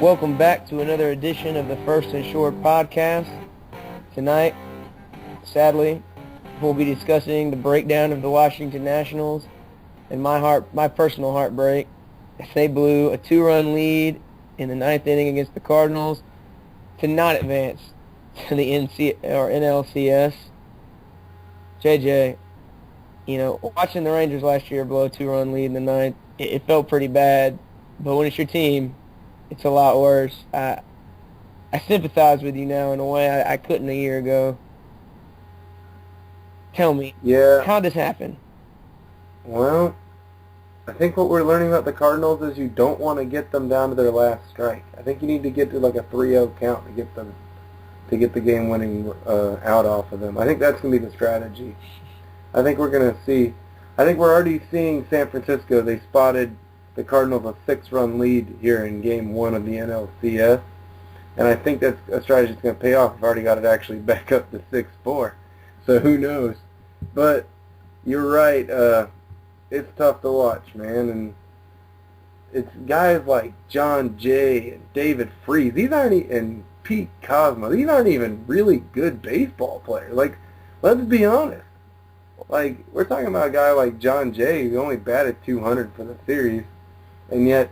Welcome back to another edition of the First and Short podcast. Tonight, sadly, we'll be discussing the breakdown of the Washington Nationals and my personal heartbreak as they blew a 2-run lead in the ninth inning against the Cardinals to not advance to the NLCS. JJ, watching the Rangers last year blow a 2-run lead in the ninth, it felt pretty bad. But when it's your team, it's a lot worse. I sympathize with you now in a way I couldn't a year ago. Tell me, how'd this happen? Well, I think what we're learning about the Cardinals is you don't want to get them down to their last strike. I think you need to get to like a 3-0 count to get the game-winning out off of them. I think that's going to be the strategy. I think we're already seeing San Francisco. They spotted the Cardinals a 6-run lead here in Game 1 of the NLCS, and I think that's a strategy that's going to pay off. I've already got it actually back up to 6-4, so who knows? But you're right. It's tough to watch, man, and it's guys like John Jay and David Freese. And Pete Cosmo. These aren't even really good baseball players. Like, let's be honest. Like, we're talking about a guy like John Jay who only batted 200 for the series, and yet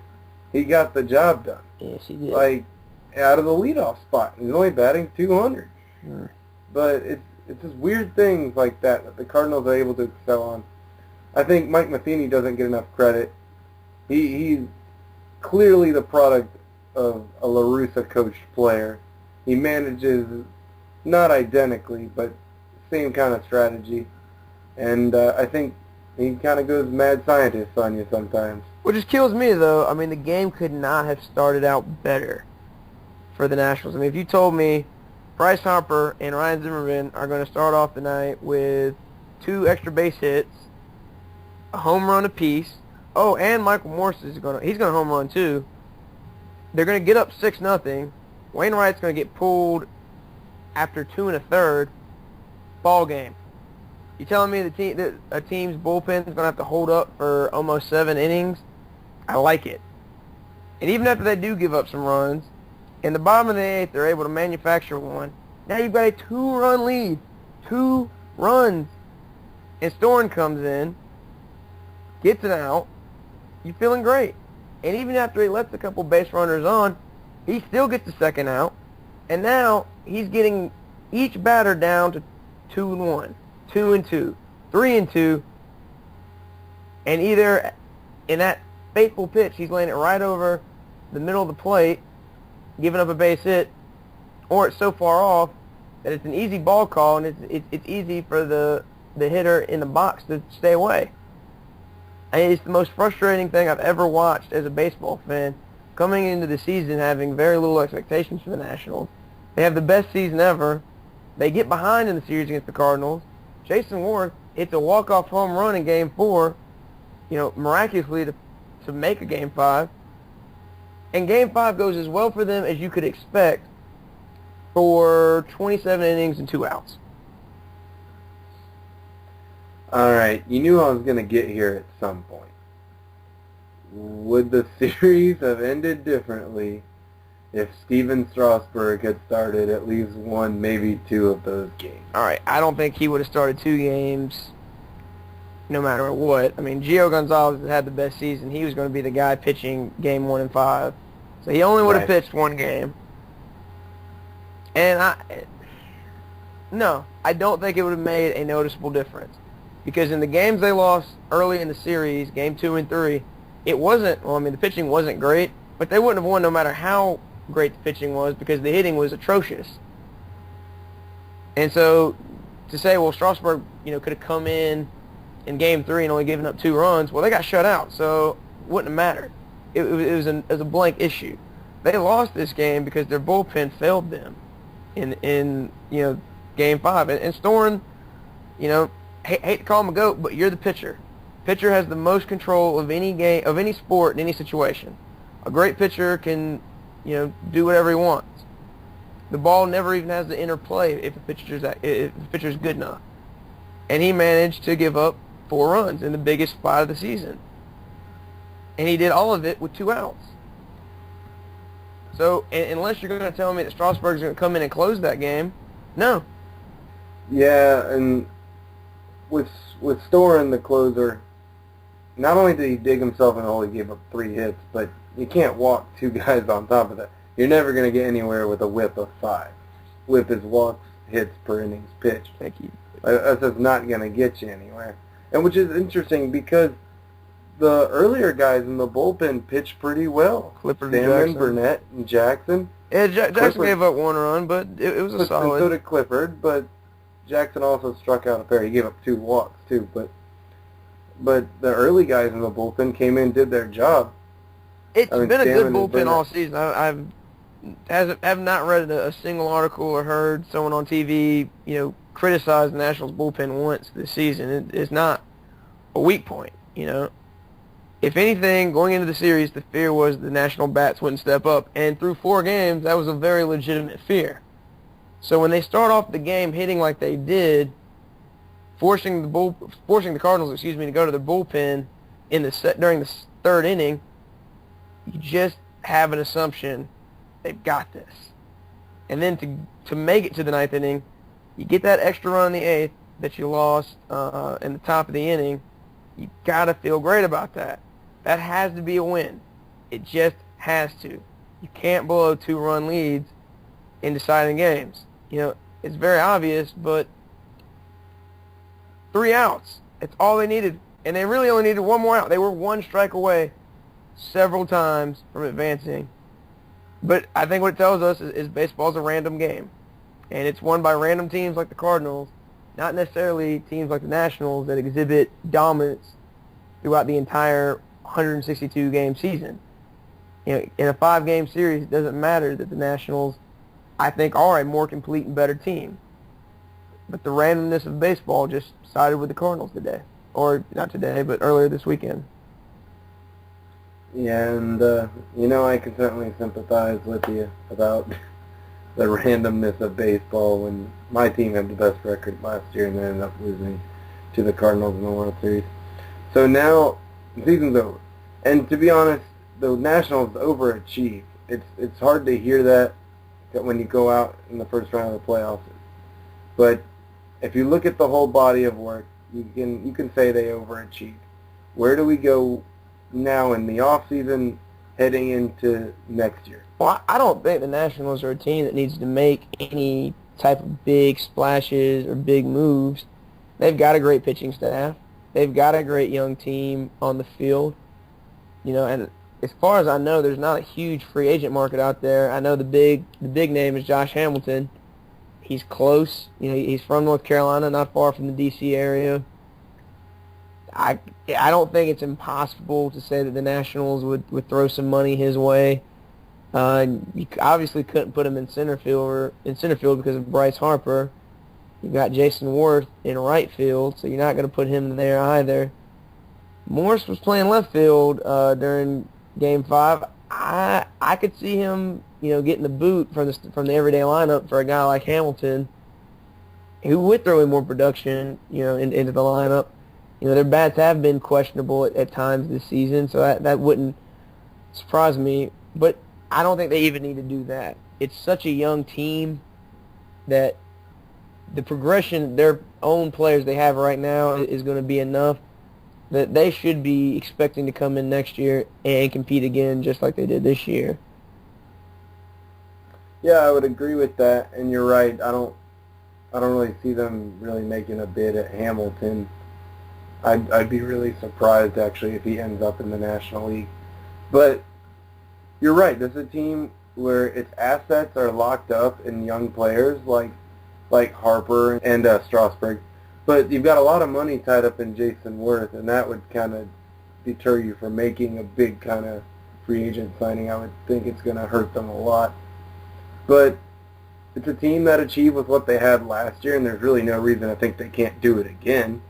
he got the job done. Yes, he did. Like, out of the leadoff spot. He's only batting 200. Sure. But it's just weird things like that the Cardinals are able to excel on. I think Mike Matheny doesn't get enough credit. He's clearly the product of a La Russa coached player. He manages, not identically, but same kind of strategy. And I think he kind of goes mad scientist on you sometimes. What just kills me, though, I mean, the game could not have started out better for the Nationals. I mean, if you told me Bryce Harper and Ryan Zimmerman are going to start off the night with 2 extra base hits, a home run apiece, and Michael Morse he's going to home run too. They're going to get up 6-0. Wainwright's going to get pulled after 2 1/3. Ball game. You telling me a team's bullpen is going to have to hold up for almost 7 innings? I like it. And even after they do give up some runs, in the bottom of the 8th, they're able to manufacture one. Now you've got a 2-run lead. 2 runs. And Storen comes in, gets an out. You're feeling great. And even after he lets a couple base runners on, he still gets the second out. And now he's getting each batter down to 2-1, 2-2, 3-2. And either in that fateful pitch, he's laying it right over the middle of the plate, giving up a base hit, or it's so far off that it's an easy ball call, and it's easy for the hitter in the box to stay away. And it's the most frustrating thing I've ever watched as a baseball fan, coming into the season having very little expectations for the Nationals. They have the best season ever. They get behind in the series against the Cardinals. Jason Worth hits a walk-off home run in Game 4, miraculously to make a Game 5. And Game 5 goes as well for them as you could expect for 27 innings and 2 outs. All right, you knew I was going to get here at some point. Would the series have ended differently if Steven Strasburg had started at least 1, maybe 2 of those games? All right, I don't think he would have started 2 games no matter what. I mean, Gio Gonzalez has had the best season. He was going to be the guy pitching Game 1 and 5. So he only would have pitched 1 game. And I don't think it would have made a noticeable difference. Because in the games they lost early in the series, Game 2 and 3, the pitching wasn't great, but they wouldn't have won no matter how great the pitching was because the hitting was atrocious. And so to say, well, Strasburg, could have come in Game 3 and only given up 2 runs, well, they got shut out, so it wouldn't have mattered. It was a blank issue. They lost this game because their bullpen failed them in Game 5. And Storen, hate to call him a GOAT, but you're the pitcher. Pitcher has the most control of any game, of any sport, in any situation. A great pitcher can, do whatever he wants. The ball never even has to interplay if the pitcher's good enough. And he managed to give up 4 runs in the biggest spot of the season. And he did all of it with 2 outs. So unless you're going to tell me that Strasburg's going to come in and close that game, no. Yeah, and with Storen, the closer, not only did he dig himself in the hole, he gave up 3 hits, but you can't walk 2 guys on top of that. You're never going to get anywhere with a whip of 5. Whip is walks, hits per innings pitched. Thank you. That's just not going to get you anywhere. And which is interesting because the earlier guys in the bullpen pitched pretty well. Clippard, Stammen, Burnett, and Jackson. Yeah, Jackson Clippard gave up 1 run, but it was a solid. And so did Clippard, but Jackson also struck out a pair. He gave up 2 walks too, but the early guys in the bullpen came in, did their job. It's been a good Stammen bullpen all season. Have not read a single article or heard someone on TV, criticize the Nationals bullpen once this season. It's not a weak point, If anything, going into the series, the fear was the National bats wouldn't step up, and through 4 games, that was a very legitimate fear. So when they start off the game hitting like they did, forcing the Cardinals, to go to the bullpen during the 3rd inning, you just have an assumption they've got this. And then to make it to the 9th inning, you get that extra run in the 8th that you lost in the top of the inning. You got to feel great about that. That has to be a win. It just has to. You can't blow 2-run leads in deciding games. It's very obvious, but 3 outs. It's all they needed. And they really only needed 1 more out. They were 1 strike away several times from advancing. But I think what it tells us is baseball's a random game. And it's won by random teams like the Cardinals, not necessarily teams like the Nationals that exhibit dominance throughout the entire 162-game season. In a 5-game series, it doesn't matter that the Nationals, I think, are a more complete and better team. But the randomness of baseball just sided with the Cardinals today. Or not today, but earlier this weekend. Yeah, and, I can certainly sympathize with you about the randomness of baseball when my team had the best record last year and they ended up losing to the Cardinals in the World Series. So now the season's over. And to be honest, the Nationals overachieved. It's hard to hear that when you go out in the first round of the playoffs. But if you look at the whole body of work, you can say they overachieved. Where do we go now in the off season heading into next year? Well, I don't think the Nationals are a team that needs to make any type of big splashes or big moves. They've got a great pitching staff. They've got a great young team on the field. And as far as I know, there's not a huge free agent market out there. I know the big name is Josh Hamilton. He's close. He's from North Carolina, not far from the D.C. area. I don't think it's impossible to say that the Nationals would throw some money his way. You obviously couldn't put him in center field because of Bryce Harper. You've got Jason Worth in right field, so you're not going to put him there either. Morse was playing left field during Game 5. I could see him, getting the boot from the everyday lineup for a guy like Hamilton, who would throw in more production, into the lineup. Their bats have been questionable at times this season, so that wouldn't surprise me. But I don't think they even need to do that. It's such a young team that the progression, their own players they have right now is going to be enough that they should be expecting to come in next year and compete again just like they did this year. Yeah, I would agree with that, and you're right. I don't really see them really making a bid at Hamilton. I'd be really surprised, actually, if he ends up in the National League. But you're right. This is a team where its assets are locked up in young players like Harper and Strasburg. But you've got a lot of money tied up in Jason Worth, and that would kind of deter you from making a big kind of free agent signing. I would think it's going to hurt them a lot. But it's a team that achieved with what they had last year, and there's really no reason I think they can't do it again.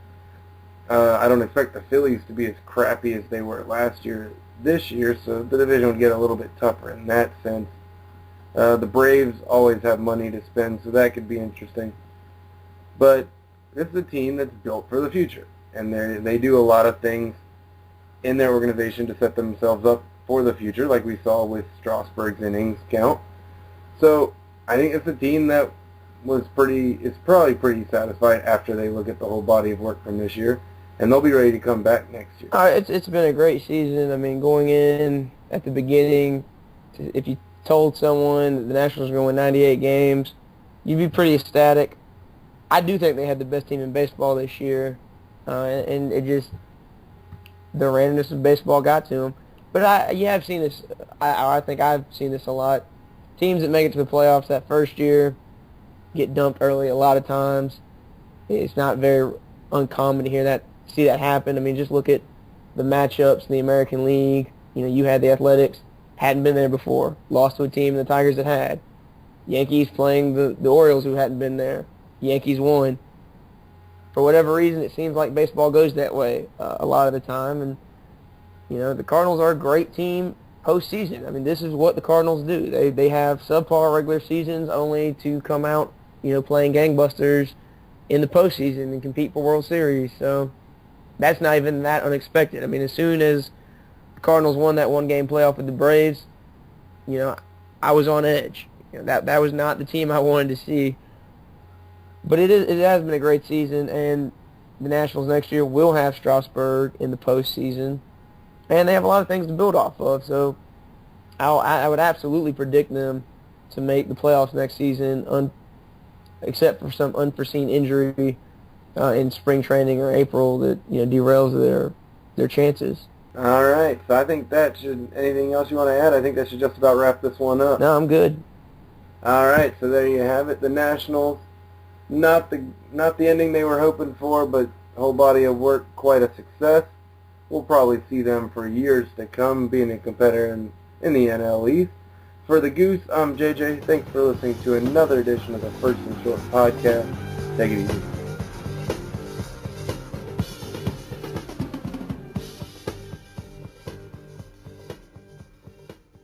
I don't expect the Phillies to be as crappy as they were last year this year, so the division would get a little bit tougher in that sense. The Braves always have money to spend, so that could be interesting. But this is a team that's built for the future, and they do a lot of things in their organization to set themselves up for the future, like we saw with Strasburg's innings count. So I think it's a team that is probably pretty satisfied after they look at the whole body of work from this year, and they'll be ready to come back next year. It's been a great season. I mean, going in at the beginning, if you told someone that the Nationals were going to win 98 games, you'd be pretty ecstatic. I do think they had the best team in baseball this year, and it just, the randomness of baseball got to them. But you have seen this. I think I've seen this a lot. Teams that make it to the playoffs that first year get dumped early a lot of times. It's not very uncommon to see that happen. I mean, just look at the matchups in the American League. You know, you had the Athletics, hadn't been there before, lost to a team the Tigers had. Yankees playing the Orioles who hadn't been there. Yankees won. For whatever reason, it seems like baseball goes that way a lot of the time. And, you know, the Cardinals are a great team postseason. I mean, this is what the Cardinals do. They have subpar regular seasons only to come out, you know, playing gangbusters in the postseason and compete for World Series. So that's not even that unexpected. I mean, as soon as the Cardinals won that one-game playoff with the Braves, you know, I was on edge. You know, that was not the team I wanted to see. But it has been a great season, and the Nationals next year will have Strasburg in the postseason, and they have a lot of things to build off of. So I would absolutely predict them to make the playoffs next season, except for some unforeseen injury in spring training or April that, you know, derails their chances. All right, so I think that should. Anything else you want to add? I think that should just about wrap this one up. No, I'm good. All right, so there you have it. The Nationals, not the ending they were hoping for, but whole body of work, quite a success. We'll probably see them for years to come, being a competitor in the NL East. For the Goose, I'm JJ. Thanks for listening to another edition of the First and Short podcast. Take it easy.